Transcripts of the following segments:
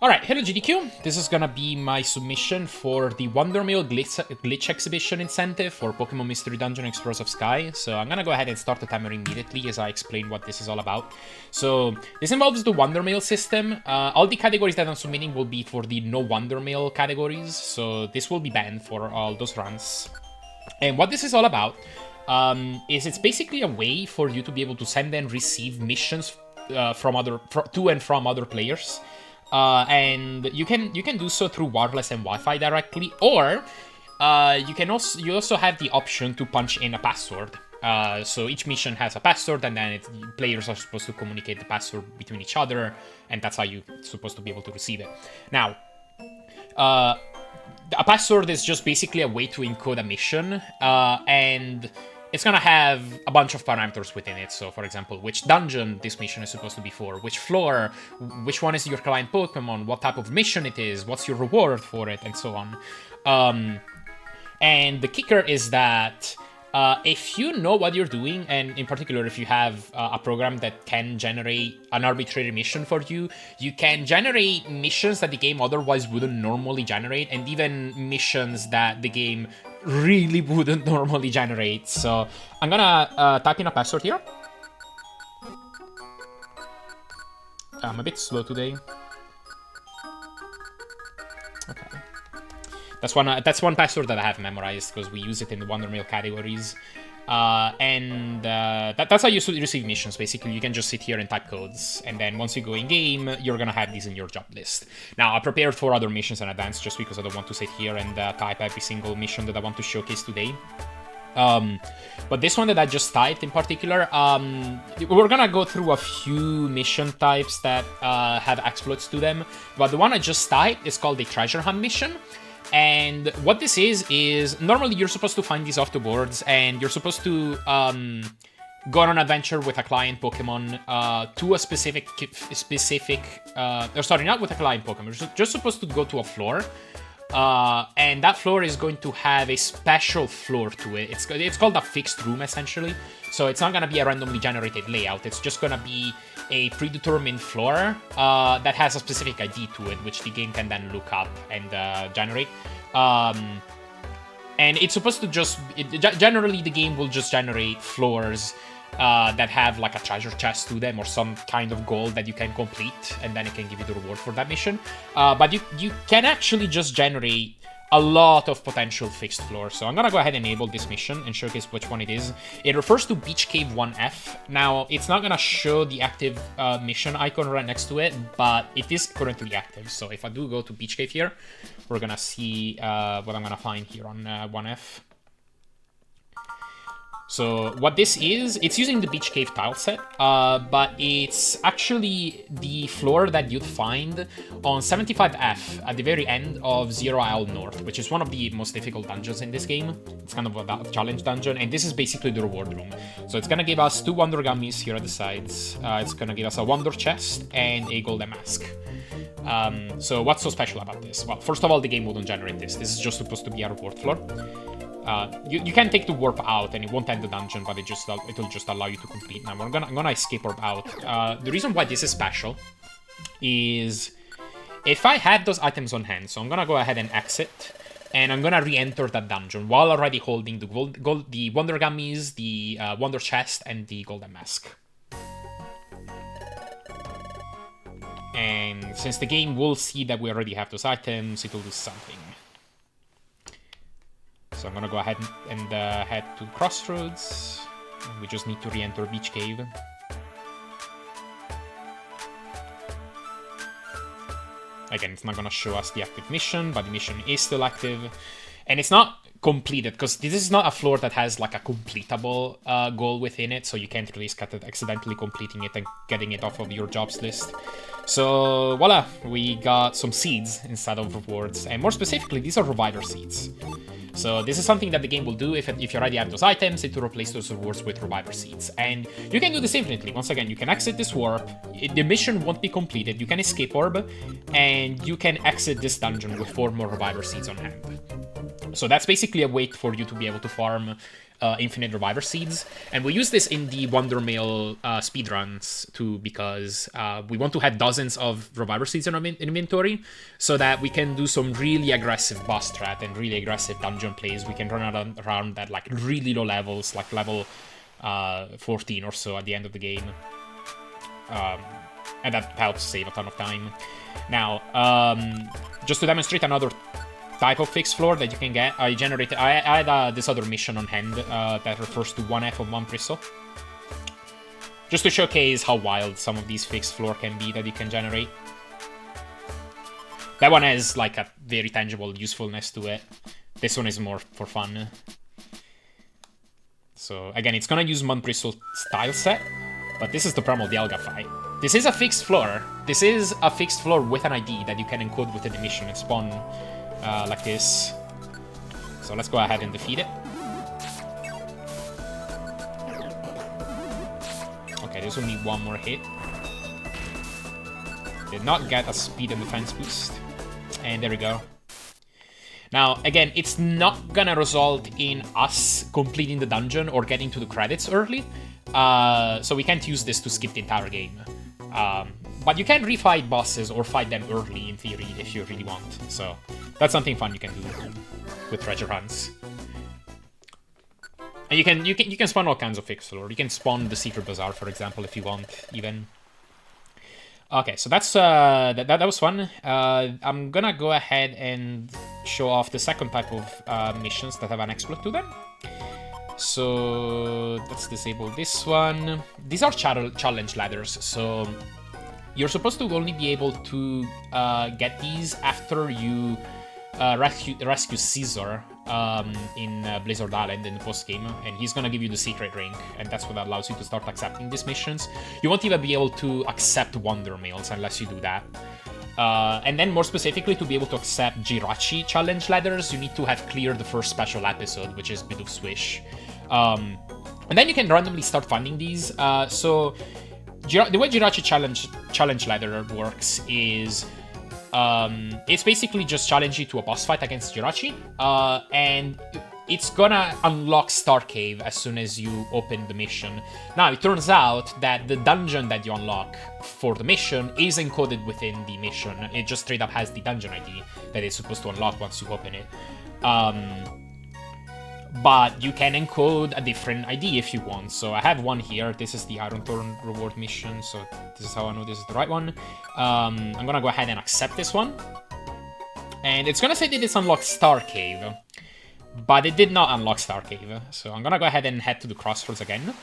Alright, hello GDQ. This is gonna be my submission for the WonderMail glitch exhibition incentive for Pokemon Mystery Dungeon Explorers of Sky. So I'm gonna go ahead and start the timer immediately as I explain what this is all about. So this involves the WonderMail system. All the categories that I'm submitting will be for the no WonderMail categories. So this will be banned for all those runs. And what this is all about is it's basically a way for you to be able to send and receive missions to and from other players. And you can do so through wireless and Wi-Fi directly, or you also have the option to punch in a password. So each mission has a password, and then players are supposed to communicate the password between each other, and that's how you're supposed to be able to receive it. Now, a password is just basically a way to encode a mission, and it's gonna have a bunch of parameters within it. So, for example, which dungeon this mission is supposed to be for, which floor, which one is your client Pokemon, what type of mission it is, what's your reward for it, and so on. And the kicker is that if you know what you're doing, and in particular if you have a program that can generate an arbitrary mission for you, you can generate missions that the game otherwise wouldn't normally generate, and even missions that the game really wouldn't normally generate. So I'm gonna type in a password here. I'm a bit slow today. Okay. That's one password that I have memorized because we use it in the WonderMail categories. That's how you receive missions, basically. You can just sit here and type codes, and then once you go in-game, you're gonna have these in your job list. Now, I prepared 4 other missions in advance just because I don't want to sit here and type every single mission that I want to showcase today. But this one that I just typed in particular, we're gonna go through a few mission types that have exploits to them, but the one I just typed is called a treasure hunt mission. And what this is normally you're supposed to find these off the boards, and you're supposed to go on an adventure with a client Pokemon to a specific sorry, not with a client Pokemon. You're just supposed to go to a floor, and that floor is going to have a special floor to it. It's called a fixed room, essentially. So it's not going to be a randomly generated layout. It's just going to be a predetermined floor that has a specific ID to it, which the game can then look up and generate. And it's supposed to generally the game will just generate floors that have like a treasure chest to them or some kind of goal that you can complete, and then it can give you the reward for that mission. But you can actually just generate a lot of potential fixed floors. So I'm gonna go ahead and enable this mission and showcase which one it is. It refers to Beach Cave 1F. Now, it's not gonna show the active mission icon right next to it, but it is currently active. So if I do go to Beach Cave here, we're gonna see what I'm gonna find here on 1F. So what this is, it's using the Beach Cave tile set, but it's actually the floor that you'd find on 75F at the very end of Zero Isle North, which is one of the most difficult dungeons in this game. It's kind of a challenge dungeon, and this is basically the reward room. So it's gonna give us 2 Wonder Gummies here at the sides. It's gonna give us a Wonder Chest and a Golden Mask. So what's so special about this? Well, first of all, the game wouldn't generate this. This is just supposed to be a reward floor. You can take the warp out and it won't end the dungeon, but it'll just allow you to complete. Now I'm gonna escape warp out. The reason why this is special is if I had those items on hand, so I'm gonna go ahead and exit, and I'm gonna re-enter that dungeon while already holding the Wonder Gummies, the Wonder Chest, and the Golden Mask. And since the game will see that we already have those items, it'll do something. So I'm gonna go ahead and head to Crossroads. We just need to re-enter Beach Cave. Again, it's not gonna show us the active mission, but the mission is still active. And it's not completed, because this is not a floor that has like a completable goal within it, so you can't risk accidentally completing it and getting it off of your jobs list. So voila, we got some seeds instead of rewards, and more specifically, these are reviver seeds. So this is something that the game will do if you already have those items, it will replace those rewards with reviver seeds. And you can do this infinitely. Once again, you can exit this warp, the mission won't be completed, you can escape orb, and you can exit this dungeon with 4 more reviver seeds on hand. So that's basically a way for you to be able to farm infinite reviver seeds, and we use this in the WonderMail speedruns too, because we want to have dozens of reviver seeds in our inventory, so that we can do some really aggressive boss strat and really aggressive dungeon plays. We can run around at like really low levels, like level 14 or so at the end of the game, and that helps save a ton of time. Now, just to demonstrate another type of fixed floor that you can get, I had this other mission on hand that refers to 1F of 1 Bristle. Just to showcase how wild some of these fixed floor can be that you can generate. That one has like a very tangible usefulness to it. This one is more for fun. So again, it's gonna use 1 Bristle style set, but this is the problem of the Elga fight. This is a fixed floor. This is a fixed floor with an ID that you can encode within the mission and spawn like this. So let's go ahead and defeat it. Okay, there's only one more hit. Did not get a speed and defense boost. And there we go. Now, again, it's not gonna result in us completing the dungeon or getting to the credits early. So we can't use this to skip the entire game. But you can refight bosses or fight them early, in theory, if you really want. So that's something fun you can do with treasure hunts. And you can spawn all kinds of fixed floor. You can spawn the secret bazaar, for example, if you want, even. Okay, so that's that was fun. I'm gonna go ahead and show off the second type of missions that have an exploit to them. So let's disable this one. These are challenge ladders, so you're supposed to only be able to get these after you rescue Caesar in Blizzard Island in the post-game, and he's gonna give you the secret ring, and that's what allows you to start accepting these missions. You won't even be able to accept WonderMails unless you do that. And then more specifically, to be able to accept Jirachi challenge ladders, you need to have cleared the first special episode, which is Bit of Swish. And then you can randomly start finding these. So the way Jirachi challenge ladder works is it's basically just challenge you to a boss fight against Jirachi, and it's gonna unlock Star Cave as soon as you open the mission. Now, it turns out that the dungeon that you unlock for the mission is encoded within the mission. It just straight up has the dungeon ID that it's supposed to unlock once you open it. But you can encode a different ID if you want. So I have one here. This is the Iron Thorn reward mission, so this is how I know this is the right one. I'm gonna go ahead and accept this one. And it's gonna say that it's unlocked Star Cave, but it did not unlock Star Cave. So I'm gonna go ahead and head to the Crossroads again.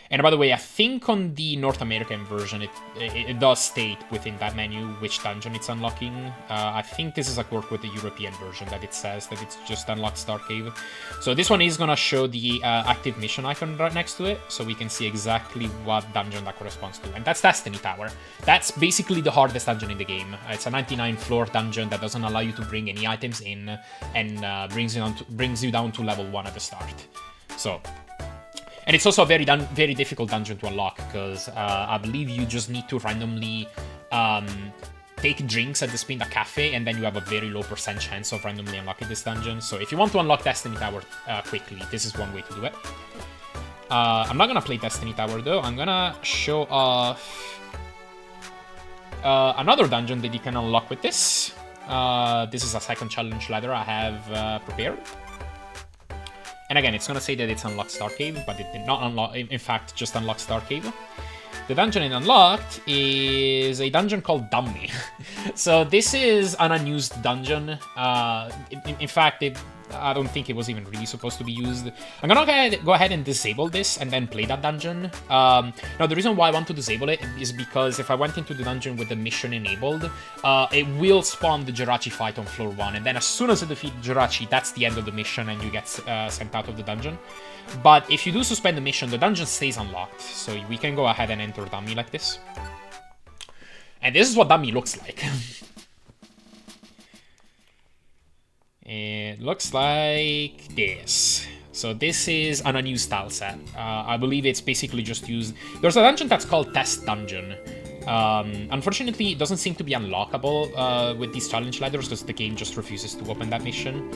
And by the way, I think on the North American version, it does state within that menu which dungeon it's unlocking. I think this is a quirk with the European version that it says that it's just unlocked Star Cave. So this one is going to show the active mission icon right next to it, so we can see exactly what dungeon that corresponds to. And that's Destiny Tower. That's basically the hardest dungeon in the game. It's a 99 floor dungeon that doesn't allow you to bring any items in, and brings you down to level 1 at the start. So... And it's also a very difficult dungeon to unlock, because I believe you just need to randomly take drinks at the Spinda Cafe, and then you have a very low % chance of randomly unlocking this dungeon. So if you want to unlock Destiny Tower quickly, this is one way to do it. I'm not going to play Destiny Tower, though. I'm going to show off another dungeon that you can unlock with this. This is a second challenge ladder I have prepared. And again, it's going to say that it's unlocked Star Cave, but it did not unlock, in fact, just unlock Star Cave. The dungeon it unlocked is a dungeon called Dummy. So this is an unused dungeon. In fact, I don't think it was even really supposed to be used. I'm gonna go ahead and disable this and then play that dungeon. Now, the reason why I want to disable it is because if I went into the dungeon with the mission enabled, it will spawn the Jirachi fight on floor 1, and then as soon as I defeat Jirachi, that's the end of the mission and you get sent out of the dungeon. But if you do suspend the mission, the dungeon stays unlocked, so we can go ahead and enter Dummy like this. And this is what Dummy looks like. It looks like this. So this is an unused style set. I believe it's basically just used... There's a dungeon that's called Test Dungeon. Unfortunately, it doesn't seem to be unlockable with these challenge ladders, because the game just refuses to open that mission.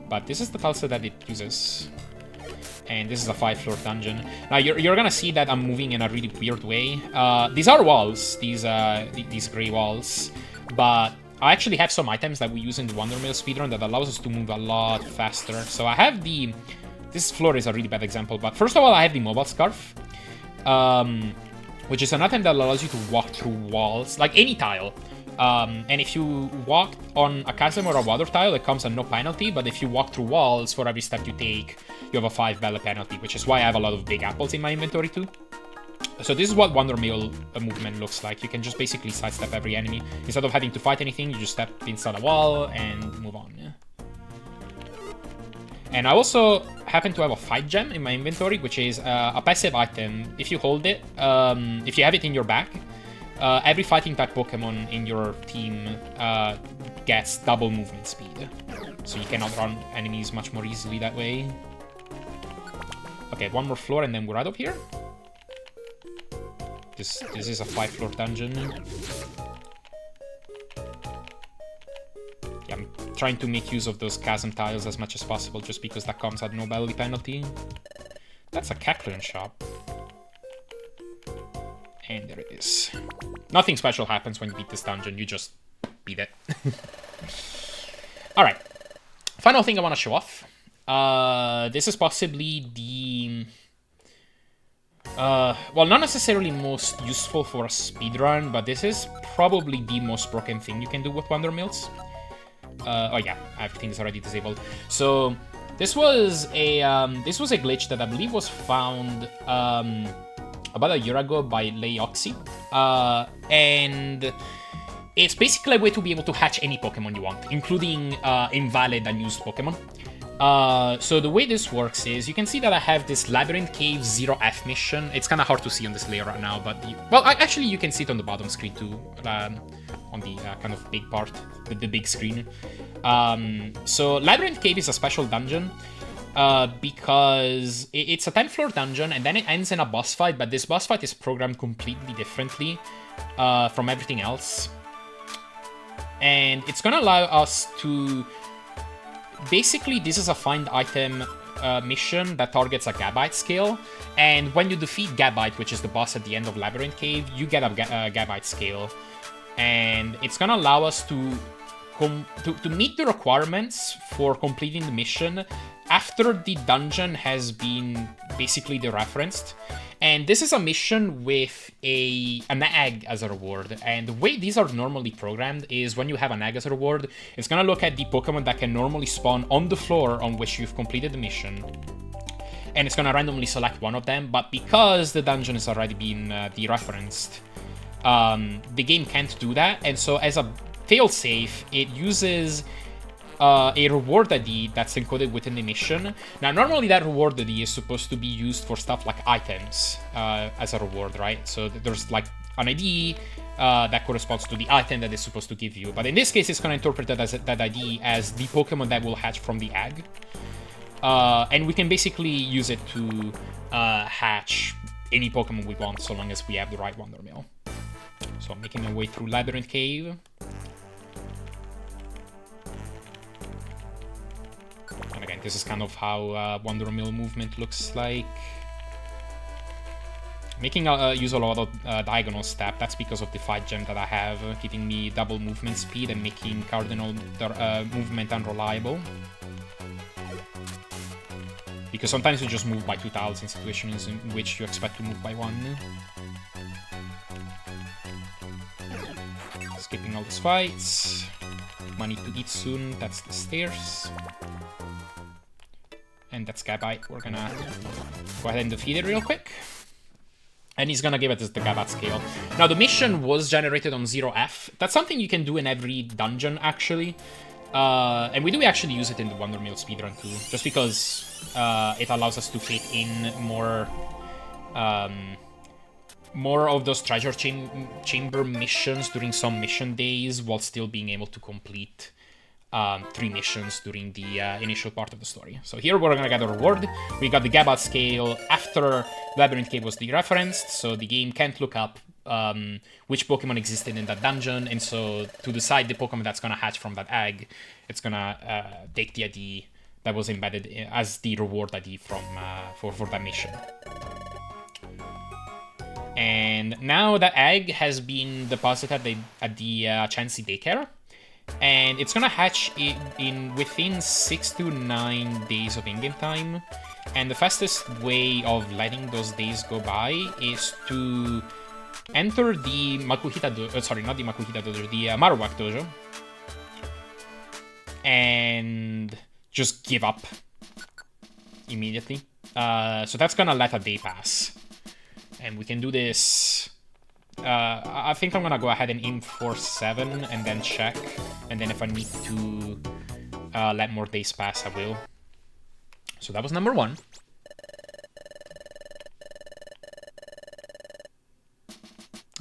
But but this is the tileset that it uses. And this is a 5-floor dungeon. Now, you're gonna see that I'm moving in a really weird way. These are walls, these gray walls, but I actually have some items that we use in the WonderMail speedrun that allows us to move a lot faster. So I have the... This floor is a really bad example, but first of all, I have the mobile scarf, which is an item that allows you to walk through walls, like any tile. And if you walk on a chasm or a water tile, it comes at no penalty, but if you walk through walls, for every step you take, you have a 5 bella penalty, which is why I have a lot of big apples in my inventory too. So this is what WonderMail movement looks like. You can just basically sidestep every enemy. Instead of having to fight anything, you just step inside a wall and move on. Yeah? And I also happen to have a fight gem in my inventory, which is a passive item. If you hold it, if you have it in your back, every fighting type Pokemon in your team gets double movement speed. So you can outrun enemies much more easily that way. Okay, one more floor and then we're out of here. This is a 5-floor dungeon. Yeah, I'm trying to make use of those chasm tiles as much as possible just because that comes at no belly penalty. That's a Cacklin shop. And there it is. Nothing special happens when you beat this dungeon, you just beat it. Alright. Final thing I want to show off. This is possibly the... well, not necessarily most useful for a speedrun, but this is probably the most broken thing you can do with WonderMails. Oh yeah, everything is already disabled. So this was a glitch that I believe was found about a year ago by Leioxy, and it's basically a way to be able to hatch any Pokemon you want, including invalid unused Pokemon. So the way this works is, you can see that I have this Labyrinth Cave 0F mission. It's kind of hard to see on this layer right now, but... actually, you can see it on the bottom screen too, on the kind of big part, the big screen. So Labyrinth Cave is a special dungeon, because it's a 10-floor dungeon, and then it ends in a boss fight, but this boss fight is programmed completely differently from everything else. And it's gonna allow us to... Basically, this is a find item mission that targets a Gabite scale, and when you defeat Gabite, which is the boss at the end of Labyrinth Cave, you get a Gabite scale, and it's gonna allow us to meet the requirements for completing the mission after the dungeon has been basically dereferenced. And this is a mission with an egg as a reward. And the way these are normally programmed is when you have an egg as a reward, it's gonna look at the Pokemon that can normally spawn on the floor on which you've completed the mission, and it's gonna randomly select one of them. But because the dungeon has already been dereferenced, the game can't do that. And so as a failsafe, it uses a reward ID that's encoded within the mission. Now, normally that reward ID is supposed to be used for stuff like items as a reward, right? So there's like an ID that corresponds to the item that it's supposed to give you. But in this case, it's going to interpret that ID as the Pokemon that will hatch from the egg. And we can basically use it to hatch any Pokemon we want, so long as we have the right WonderMail. So I'm making my way through Labyrinth Cave. And again, this is kind of how WonderMail movement looks like. Making use a lot of diagonal step, that's because of the fight gem that I have, giving me double movement speed and making cardinal movement unreliable. Because sometimes you just move by 2 tiles in situations in which you expect to move by 1. Skipping all these fights. Money to eat soon, that's the stairs. And that's Gabite. We're gonna go ahead and defeat it real quick. And he's gonna give it the Gabite scale. Now, the mission was generated on 0F. That's something you can do in every dungeon, actually. And we do actually use it in the WonderMail speedrun too, just because it allows us to fit in more of those treasure chamber missions during some mission days, while still being able to complete 3 missions during the initial part of the story. So here we're gonna get a reward. We got the Gabite scale after Labyrinth Cave was dereferenced, so the game can't look up which Pokemon existed in that dungeon, and so to decide the Pokemon that's gonna hatch from that egg, it's gonna take the ID that was embedded as the reward ID from for that mission. And now that egg has been deposited at the Chancy daycare, and it's gonna hatch within 6 to 9 days of in-game time. And the fastest way of letting those days go by is to enter the Makuhita dojo, sorry, not the Makuhita dojo, the Marowak dojo, and just give up immediately. So that's gonna let a day pass. And we can do this. I think I'm gonna go ahead and aim for 7 and then check. And then if I need to let more days pass, I will. So that was number 1.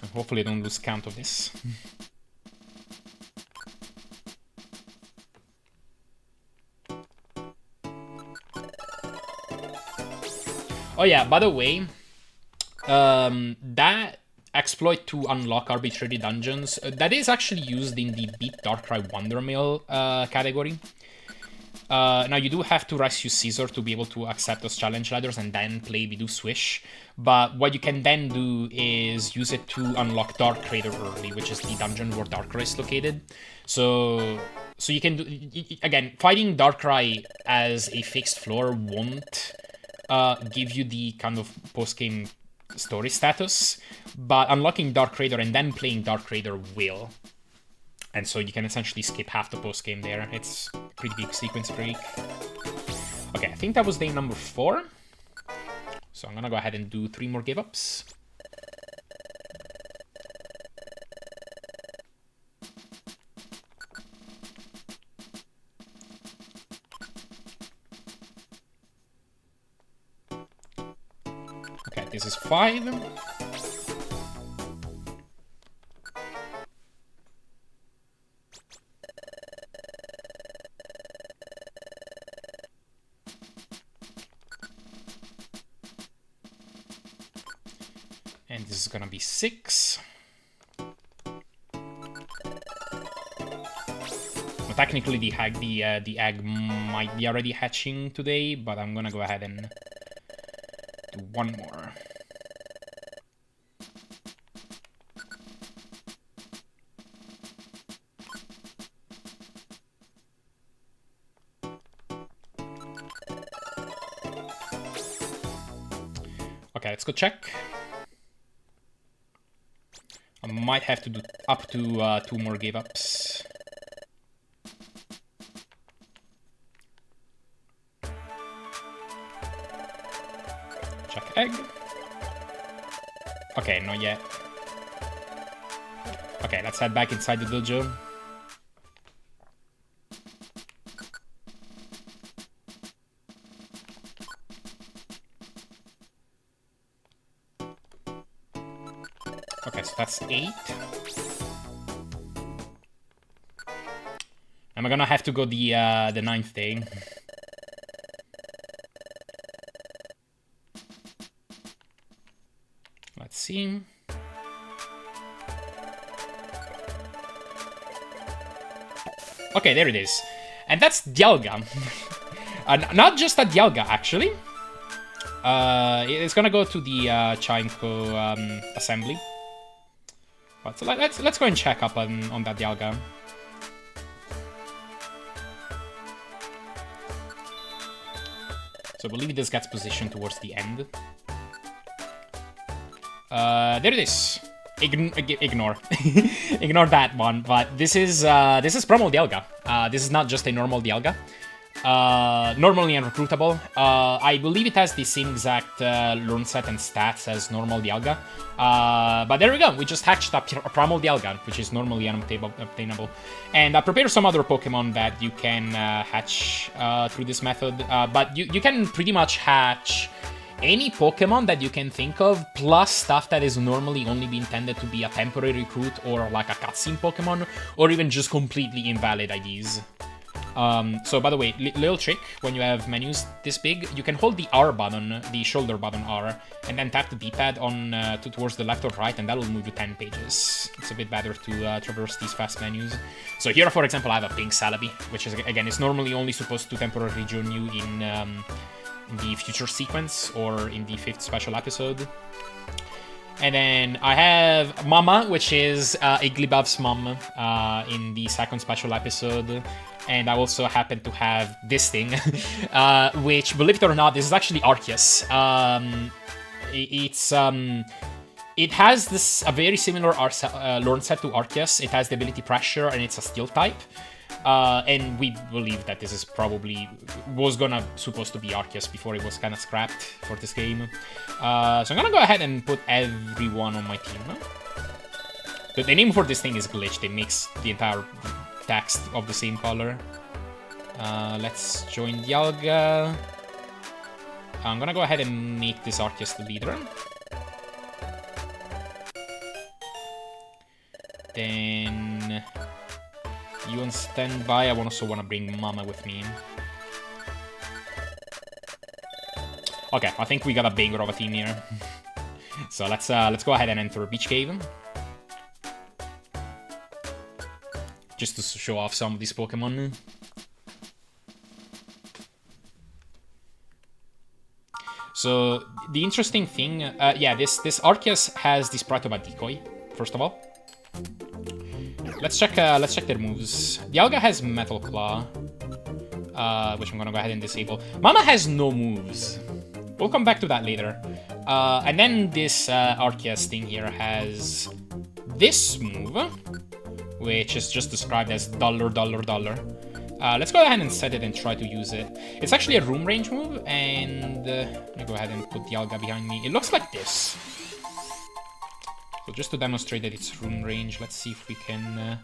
And hopefully I don't lose count of this. Oh yeah, by the way, that exploit to unlock arbitrary dungeons, that is actually used in the Beat Darkrai WonderMail category. Now, you do have to rescue Caesar to be able to accept those challenge ladders and then play Bidoof Swish. But what you can then do is use it to unlock Dark Crater early, which is the dungeon where Darkrai is located. So you can do, again, fighting Darkrai as a fixed floor won't give you the kind of post-game story status, but unlocking Dark Crater and then playing Dark Crater will. And so you can essentially skip half the post-game there. It's a pretty big sequence break. Okay, I think that was day number 4. So I'm gonna go ahead and do 3 more give-ups. Okay, this is 5. And this is gonna be 6. Well, technically the egg might be already hatching today, but I'm gonna go ahead and do 1 more. Okay, let's go check. I might have to do up to 2 more give-ups. Check egg. Okay, not yet. Okay, let's head back inside the dojo. Okay, so that's 8. Am I gonna have to go the 9th day? Let's see. Okay, there it is. And that's Dialga. Not just a Dialga, actually. It's gonna go to the Chainko assembly. But so let's go and check up on that Dialga. So I believe this gets positioned towards the end. There it is. Ignore. Ignore that one. But this is promo Dialga. This is not just a normal Dialga. Normally unrecruitable. I believe it has the same exact learn set and stats as normal Dialga. But there we go. We just hatched a primal Dialga, which is normally unobtainable. And I prepared some other Pokemon that you can hatch through this method. But you can pretty much hatch any Pokemon that you can think of, plus stuff that is normally only be intended to be a temporary recruit or like a cutscene Pokemon, or even just completely invalid IDs. So by the way, little trick, when you have menus this big, you can hold the R button, the shoulder button R, and then tap the D-pad on towards the left or right, and that will move you 10 pages. It's a bit better to traverse these fast menus. So here, for example, I have a pink Celebi, which is, again, is normally only supposed to temporarily join you in the future sequence or in the 5th special episode. And then I have Mama, which is Igglybuff's mom in the 2nd special episode. And I also happen to have this thing, which, believe it or not, this is actually Arceus. It has a very similar Lorn set to Arceus. It has the ability Pressure, and it's a Steel type. And we believe that this is probably supposed to be Arceus before it was kind of scrapped for this game. So I'm gonna go ahead and put everyone on my team. The name for this thing is glitched. It makes the entire text of the same color. Let's join Dialga. I'm gonna go ahead and make this Arceus the leader. Then you on standby. I also want to bring Mama with me. Okay, I think we got a banger of a team here. So let's go ahead and enter Beach Cave. Just to show off some of these Pokemon. So the interesting thing, yeah, this Arceus has the sprite of a decoy. First of all, let's check their moves. Dialga has Metal Claw, which I'm gonna go ahead and disable. Mama has no moves. We'll come back to that later. And then this Arceus thing here has this move, which is just described as $$$$. Let's go ahead and set it and try to use it. It's actually a room range move, and let me go ahead and put Dialga behind me. It looks like this. So just to demonstrate that it's room range, let's see if we can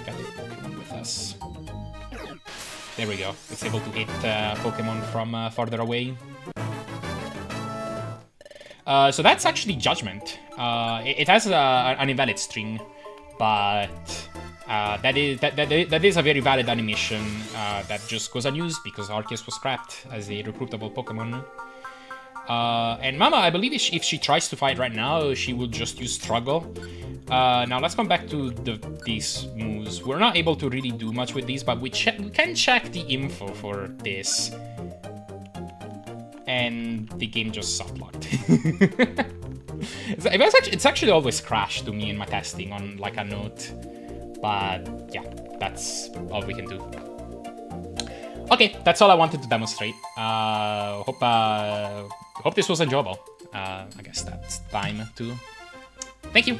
get the Pokemon with us. There we go. It's able to hit Pokemon from farther away. So that's actually Judgment. It has an invalid string, but that is a very valid animation that just goes unused because Arceus was scrapped as a recruitable Pokemon. And Mama, I believe if she tries to fight right now, she will just use Struggle. Now let's come back to these moves. We're not able to really do much with these, but we can check the info for this. And the game just soft-locked. It's actually always crashed to me in my testing on like a note. But yeah, that's all we can do. Okay, that's all I wanted to demonstrate. Hope this was enjoyable. I guess that's time to... Thank you!